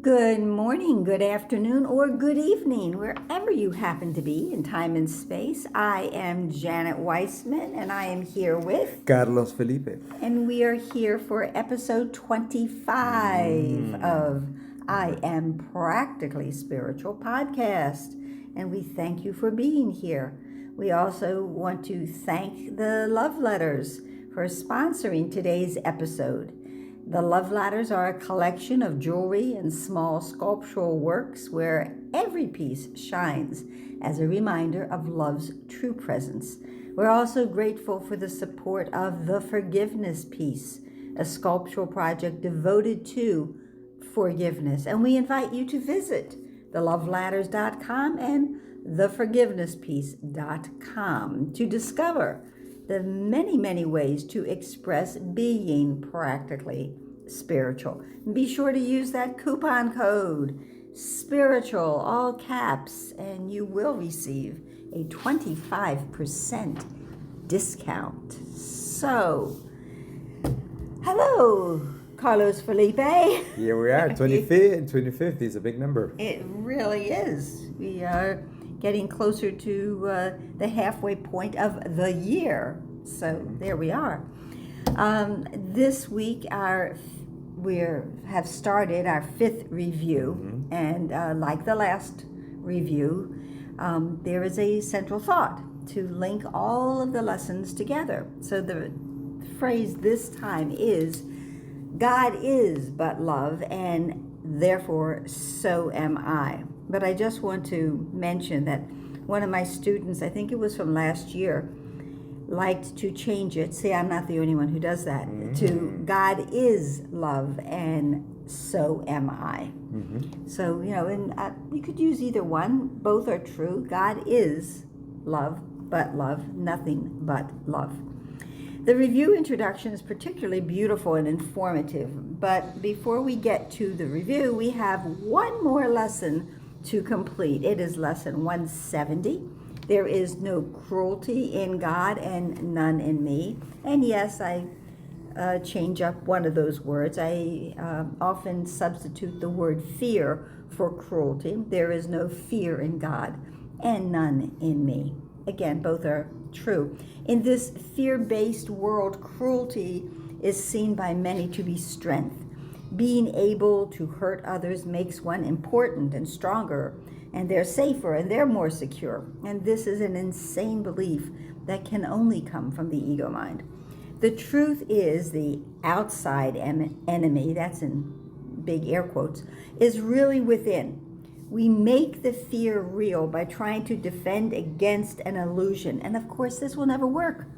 Good morning, good afternoon, or good evening, wherever you happen to be in time and space. I am Janet Weissman, and I am here with Carlos Felipe. And we are here for episode 25 of I Am Practically Spiritual podcast. And we thank you for being here. We also want to thank the Love Letters for sponsoring today's episode. The Love Ladders are a collection of jewelry and small sculptural works where every piece shines as a reminder of love's true presence. We're also grateful for the support of The Forgiveness Piece, a sculptural project devoted to forgiveness. And we invite you to visit theloveladders.com and theforgivenesspiece.com to discover the many ways to express being practically spiritual. Be sure to use that coupon code SPIRITUAL, all caps, and you will receive a 25% discount. So, hello, Carlos Felipe. Here we are, 25th is a big number. It really is. We are getting closer to the halfway point of the year. So there we are. This week we have started our fifth review, and like the last review, there is a central thought to link all of the lessons together. So the phrase this time is, God is but love, and therefore so am I. But I just want to mention that one of my students, I think it was from last year, liked to change it. See, I'm not the only one who does that. To God is love, and so am I. So, and you could use either one. Both are true. God is love, but love, nothing but love. The review introduction is particularly beautiful and informative. But before we get to the review, we have one more lesson to complete. It is lesson 170. There is no cruelty in God and none in me. And yes, I change up one of those words. I often substitute the word fear for cruelty. There is no fear in God and none in me. Again, both are true. In this fear-based world, cruelty is seen by many to be strength. Being able to hurt others makes one important and stronger, and they're safer and they're more secure. And this is an insane belief that can only come from the ego mind. The truth is the outside enemy, that's in big air quotes, is really within. We make the fear real by trying to defend against an illusion. And of course, this will never work.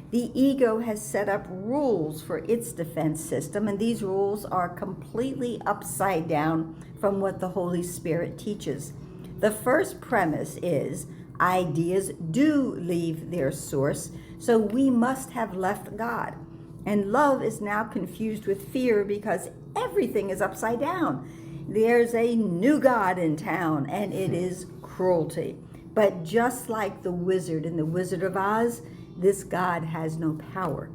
The ego has set up rules for its defense system, and these rules are completely upside down from what the Holy Spirit teaches. The first premise is ideas do leave their source, so we must have left God. And love is now confused with fear because everything is upside down. There's a new God in town, and it is cruelty. But just like the wizard in The Wizard of Oz, this God has no power.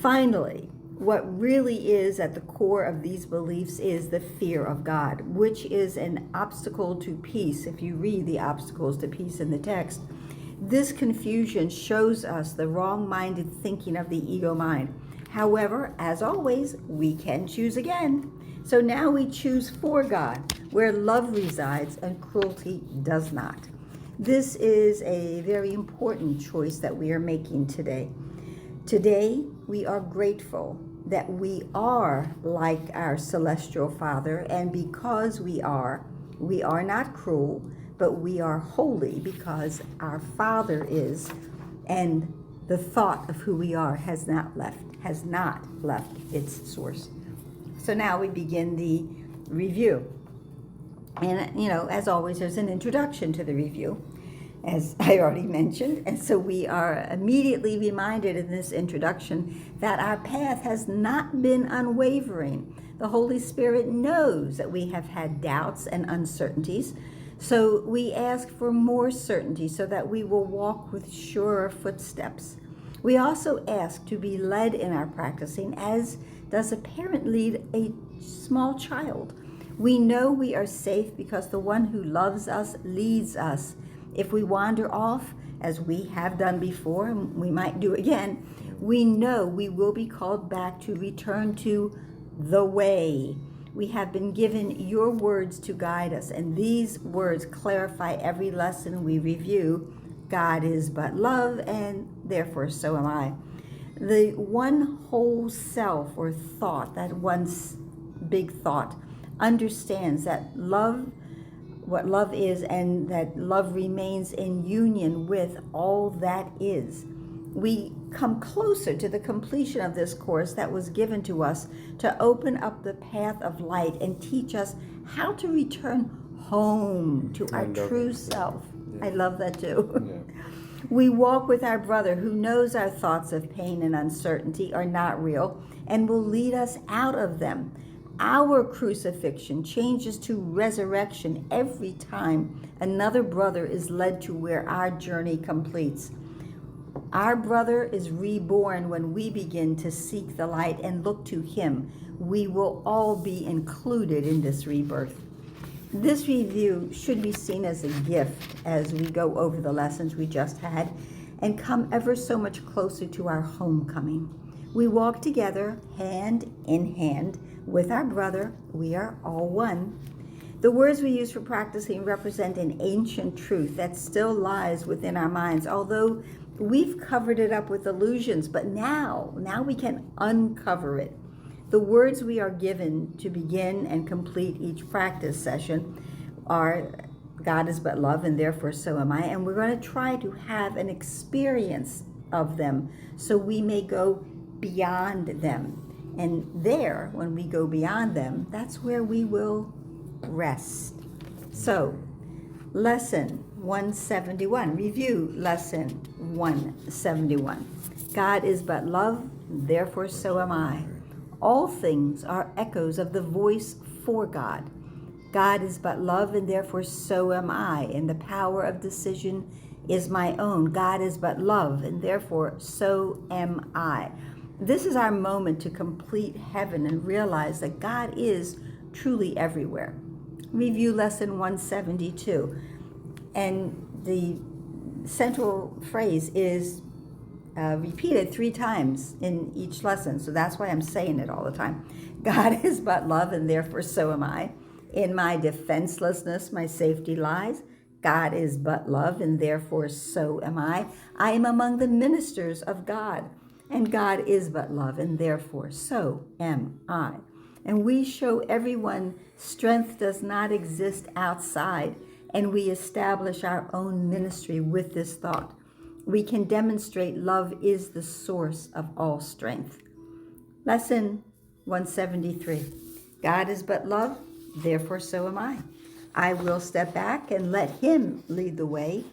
Finally, what really is at the core of these beliefs is the fear of God, which is an obstacle to peace. If you read the obstacles to peace in the text, this confusion shows us the wrong-minded thinking of the ego mind. However, as always, we can choose again. So now we choose for God, where love resides and cruelty does not. This is a very important choice that we are making today. Today, we are grateful that we are like our celestial Father, and because we are not cruel, but we are holy because our Father is, and the thought of who we are has not left its source. So now we begin the review. And, as always, there's an introduction to the review, as I already mentioned. And so we are immediately reminded in this introduction that our path has not been unwavering. The Holy Spirit knows that we have had doubts and uncertainties. So we ask for more certainty so that we will walk with surer footsteps. We also ask to be led in our practicing as does a parent lead a small child. We know we are safe because the one who loves us leads us. If we wander off, as we have done before, and we might do again, we know we will be called back to return to the way. We have been given your words to guide us, and these words clarify every lesson we review. God is but love, and therefore so am I. The one whole self or thought, that one big thought, understands that love, what love is, and that love remains in union with all that is. We come closer to the completion of this course that was given to us to open up the path of light and teach us how to return home to our true self. Yeah. I love that too. Yeah. We walk with our brother who knows our thoughts of pain and uncertainty are not real and will lead us out of them. Our crucifixion changes to resurrection every time another brother is led to where our journey completes. Our brother is reborn when we begin to seek the light and look to him. We will all be included in this rebirth. This review should be seen as a gift as we go over the lessons we just had and come ever so much closer to our homecoming. We walk together, hand in hand, with our brother. We are all one. The words we use for practicing represent an ancient truth that still lies within our minds, although we've covered it up with illusions, but now we can uncover it. The words we are given to begin and complete each practice session are God is but love, and therefore so am I. And we're going to try to have an experience of them so we may go beyond them. And there, when we go beyond them, that's where we will rest. So, lesson 171. Review lesson 171. God is but love, therefore so am I. All things are echoes of the voice for God. God is but love, and therefore so am I, and the power of decision is my own. God is but love, and therefore so am I. This is our moment to complete heaven and realize that God is truly everywhere. Review lesson 172. And the central phrase is repeated 3 times in each lesson. So that's why I'm saying it all the time. God is but love, and therefore so am I. In my defenselessness, my safety lies. God is but love, and therefore so am I. I am among the ministers of God. And God is but love, and therefore so am I. And we show everyone strength does not exist outside, and we establish our own ministry with this thought. We can demonstrate love is the source of all strength. Lesson 173. God is but love, therefore so am I. I will step back and let him lead the way.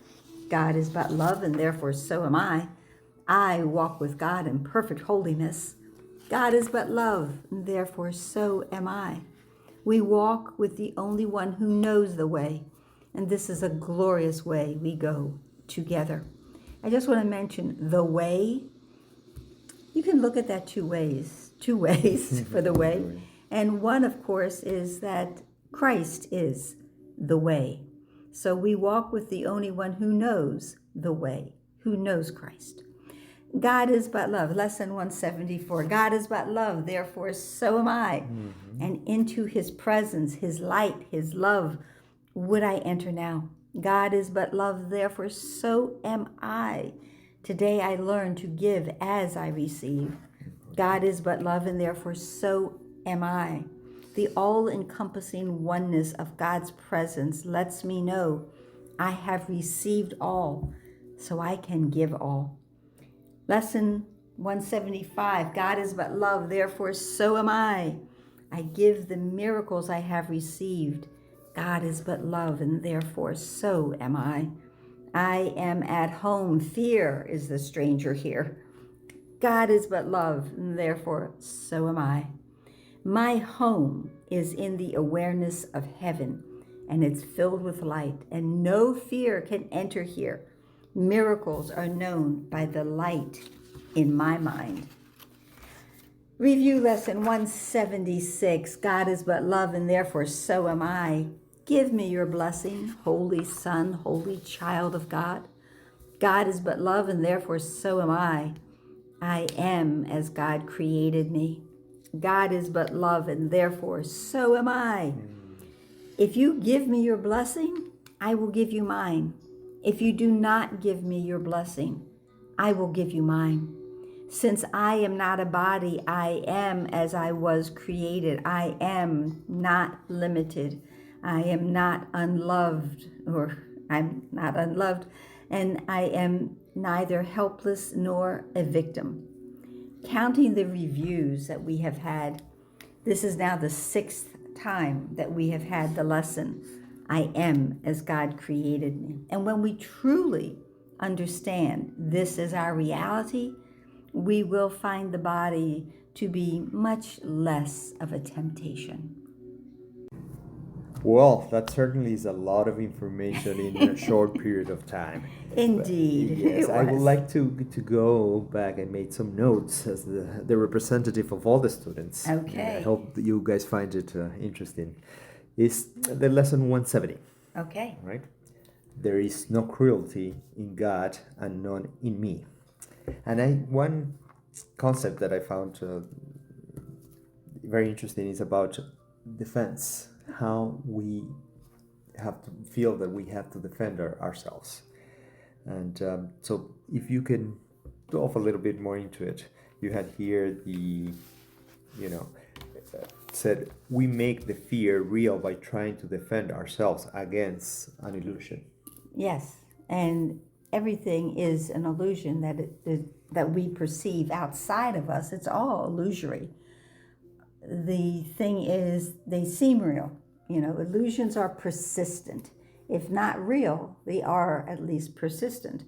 God is but love, and therefore so am I. I walk with God in perfect holiness. God is but love, and therefore so am I. We walk with the only one who knows the way, and this is a glorious way we go together. I just want to mention the way. You can look at that two ways for the way. And one, of course, is that Christ is the way. So we walk with the only one who knows the way, who knows Christ. God is but love. Lesson 174. God is but love, therefore so am I. Mm-hmm. And into his presence, his light, his love, would I enter now. God is but love, therefore so am I. Today I learn to give as I receive. God is but love, and therefore so am I. The all-encompassing oneness of God's presence lets me know I have received all, so I can give all. Lesson 175, God is but love, therefore so am I. I give the miracles I have received. God is but love, and therefore so am I. I am at home. Fear is the stranger here. God is but love, and therefore so am I. My home is in the awareness of heaven, and it's filled with light, and no fear can enter here. Miracles are known by the light in my mind. Review lesson 176. God is but love, and therefore so am I. Give me your blessing, Holy Son, holy child of God. God is but love, and therefore so am I. I am as God created me. God is but love, and therefore so am I. If you give me your blessing, I will give you mine. If you do not give me your blessing, I will give you mine. Since I am not a body, I am as I was created. I am not limited. I am not unloved, and I am neither helpless nor a victim. Counting the reviews that we have had, this is now the 6th time that we have had the lesson, I am as God created me. And when we truly understand this is our reality, we will find the body to be much less of a temptation. Well, that certainly is a lot of information in a short period of time. Indeed, Yes, it I would was. like to go back and make some notes as the representative of all the students. Okay. And I hope that you guys find it interesting. Is the lesson 170, Okay. right? There is no cruelty in God and none in me. And one concept that I found very interesting is about defense, how we have to feel that we have to defend ourselves. And so if you can delve a little bit more into it, you had here said we make the fear real by trying to defend ourselves against an illusion. Yes, and everything is an illusion that we perceive outside of us. It's all illusory. The thing is, they seem real. Illusions are persistent. If not real, they are at least persistent.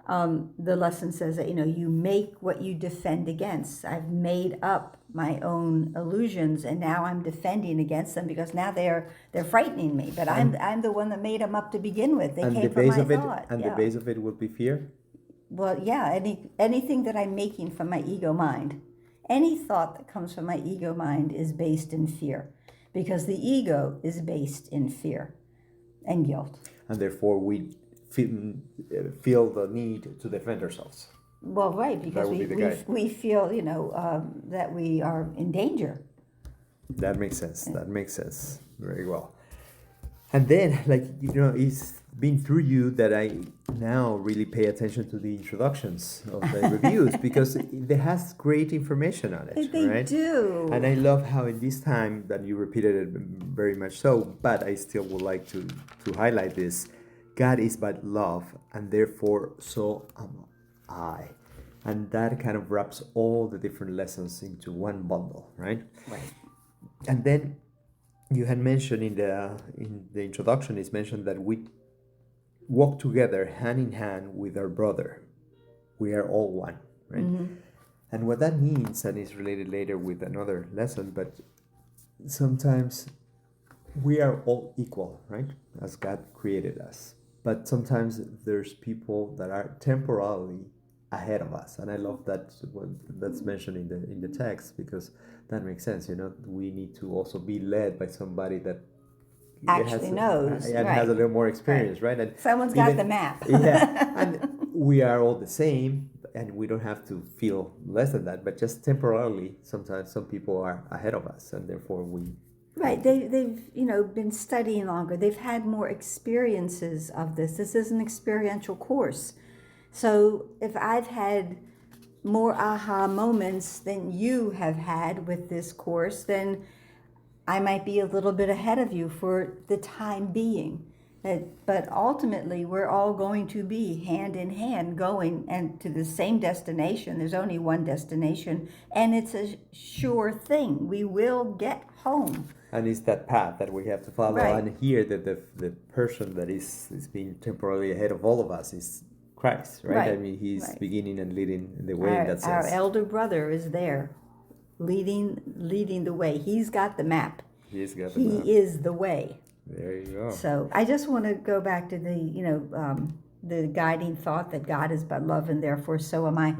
The lesson says that, you make what you defend against. I've made up my own illusions, and now I'm defending against them because now they're frightening me. But I'm the one that made them up to begin with. They came from my thought. The base of it will be fear. Well, yeah, anything that I'm making from my ego mind, any thought that comes from my ego mind is based in fear, because the ego is based in fear and guilt. And therefore we feel the need to defend ourselves. Well, right, because we feel, that we are in danger. That makes sense. That makes sense very well. And then, it's been through you that I now really pay attention to the introductions of the reviews, because it has great information on it. They right? do. And I love how in this time that you repeated it very much so, but I still would like to highlight this. God is but love, and therefore so am I. And that kind of wraps all the different lessons into one bundle, right? Right. And then you had mentioned in the introduction, it's mentioned that we walk together hand in hand with our brother. We are all one, right? Mm-hmm. And what that means, and is related later with another lesson, but sometimes we are all equal, right? As God created us. But sometimes there's people that are temporarily ahead of us, and I love that's mentioned in the text, because that makes sense. We need to also be led by somebody that actually knows and right. has a little more experience, right? And someone's got the map. Yeah, and we are all the same, and we don't have to feel less than that, but just temporarily, sometimes some people are ahead of us, and therefore we. Right, they've been studying longer. They've had more experiences of this. This is an experiential course. So if I've had more aha moments than you have had with this course, then I might be a little bit ahead of you for the time being. But ultimately, we're all going to be hand in hand going and to the same destination. There's only one destination, and it's a sure thing. We will get home. And it's that path that we have to follow. Right. And here, the person that is being temporarily ahead of all of us is Christ, right? Right. I mean, he's Right. beginning and leading the way in that sense. Our elder brother is there, leading the way. He's got the map. He's got the map. He is the way. There you go. So I just want to go back to the, the guiding thought that God is but love and therefore so am I.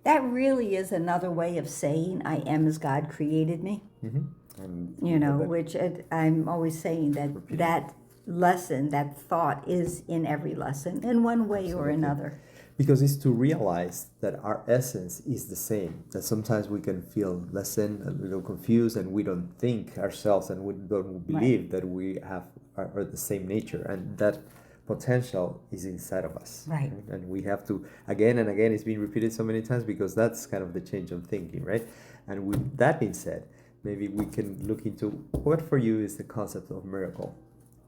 That really is another way of saying I am as God created me. And You know, which I'm always saying that lesson, that thought is in every lesson in one way or another. because it's to realize that our essence is the same, that sometimes we can feel lessen, a little confused, and we don't think ourselves and we don't believe that we are the same nature, and that potential is inside of us. Right. And we have to, again and again, it's been repeated so many times because that's kind of the change of thinking, right? And with that being said, maybe we can look into what for you is the concept of miracle.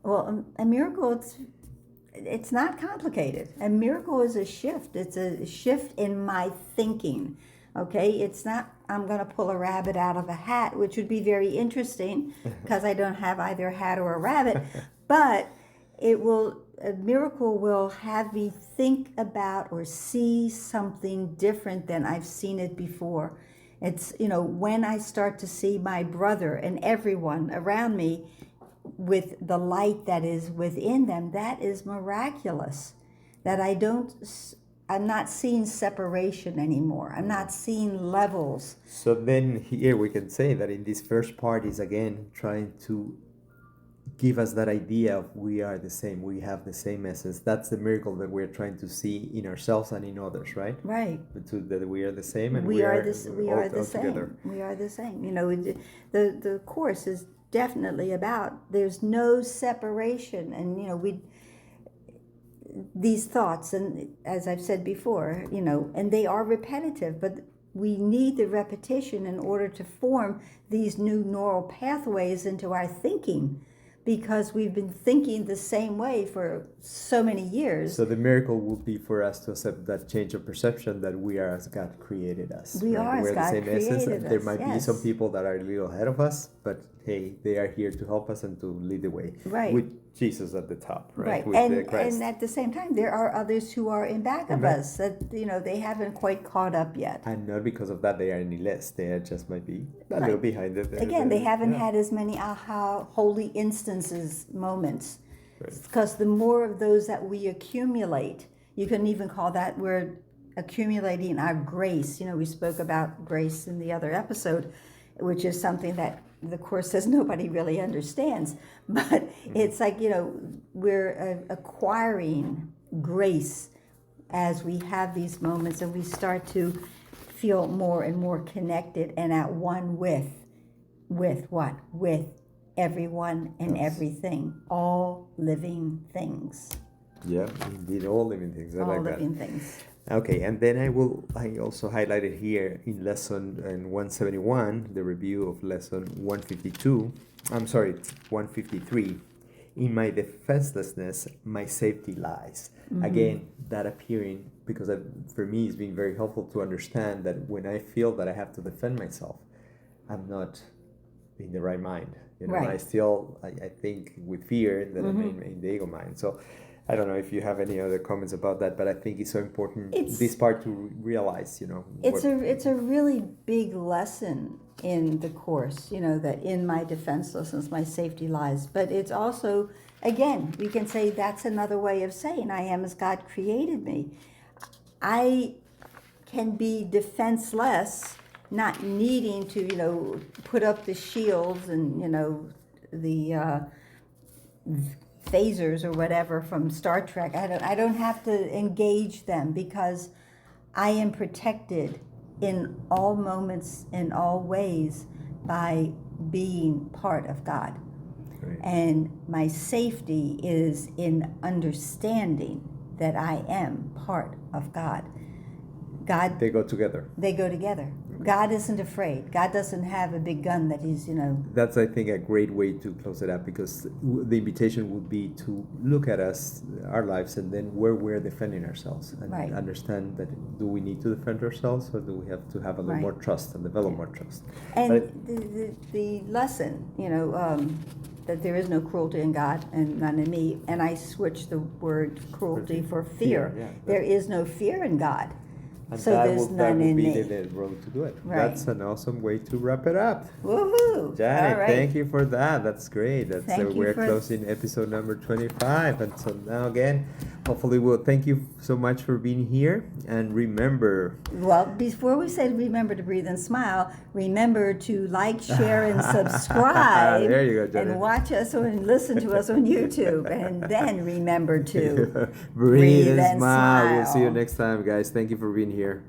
Well, a miracle, it's not complicated. A miracle is a shift. It's a shift in my thinking. Okay, it's not I'm going to pull a rabbit out of a hat, which would be very interesting because I don't have either a hat or a rabbit. But a miracle will have me think about or see something different than I've seen it before. It's, when I start to see my brother and everyone around me with the light that is within them, that is miraculous. That I'm not seeing separation anymore. I'm not seeing levels. So then here we can say that in this first part is again trying to give us that idea of we are the same, we have the same essence. That's the miracle that we're trying to see in ourselves and in others, right? Right. That we are the same and we are the all same. together. We are the same. The course is definitely about there's no separation, and these thoughts, and as I've said before, and they are repetitive, but we need the repetition in order to form these new neural pathways into our thinking, because we've been thinking the same way for so many years. So the miracle would be for us to accept that change of perception that we are as God created us. We are as God created us. There might be some people that are a little ahead of us, but hey, they are here to help us and to lead the way. Right. With Jesus at the top, right? With And at the same time, there are others who are in back of us that, they haven't quite caught up yet. And not because of that they are any less. They are just might be a little behind it. Again, they haven't had as many aha, holy instances, moments. Because the more of those that we accumulate, you can even call that we're accumulating our grace. We spoke about grace in the other episode, which is something that the Course says nobody really understands. But it's like, we're acquiring grace as we have these moments and we start to feel more and more connected and at one with what? With everyone and everything, all living things. Yeah, indeed, all living things. I all like living that. Things. Okay, and then I also highlighted here in lesson 171, the review of lesson 153. In my defenselessness, my safety lies. Again, that appearing, because for me it's been very helpful to understand that when I feel that I have to defend myself, I'm not in the right mind. Right. I think with fear that I'm in the ego mind. So I don't know if you have any other comments about that, but I think it's so important this part to realize, It's a really big lesson in the Course, that in my defenselessness, my safety lies. But it's also, again, we can say that's another way of saying I am as God created me. I can be defenseless, not needing to, put up the shields and, the phasers or whatever from Star Trek. I don't have to engage them because I am protected in all moments, in all ways, by being part of God. Right. And my safety is in understanding that I am part of God. They go together. They go together. God isn't afraid. God doesn't have a big gun that he's, That's, I think, a great way to close it up, because the invitation would be to look at our lives, and then where we're defending ourselves, and understand that do we need to defend ourselves, or do we have to have a little more trust and develop more trust? And the lesson, that there is no cruelty in God and none in me, and I switch the word cruelty for fear. There is no fear in God. And so there's none in me. That would be the road to do it. Right. That's an awesome way to wrap it up. Woohoo! Janet, all right. Thank you for that. That's great. Thank you we're for closing episode number 25. And so now again, hopefully we'll thank you so much for being here. And remember, Well, before we say remember to breathe and smile, remember to like, share, and subscribe. There you go, Janet. And watch us and listen to us on YouTube. And then remember to breathe and and smile. We'll see you smile. next time, guys. Thank you for being here.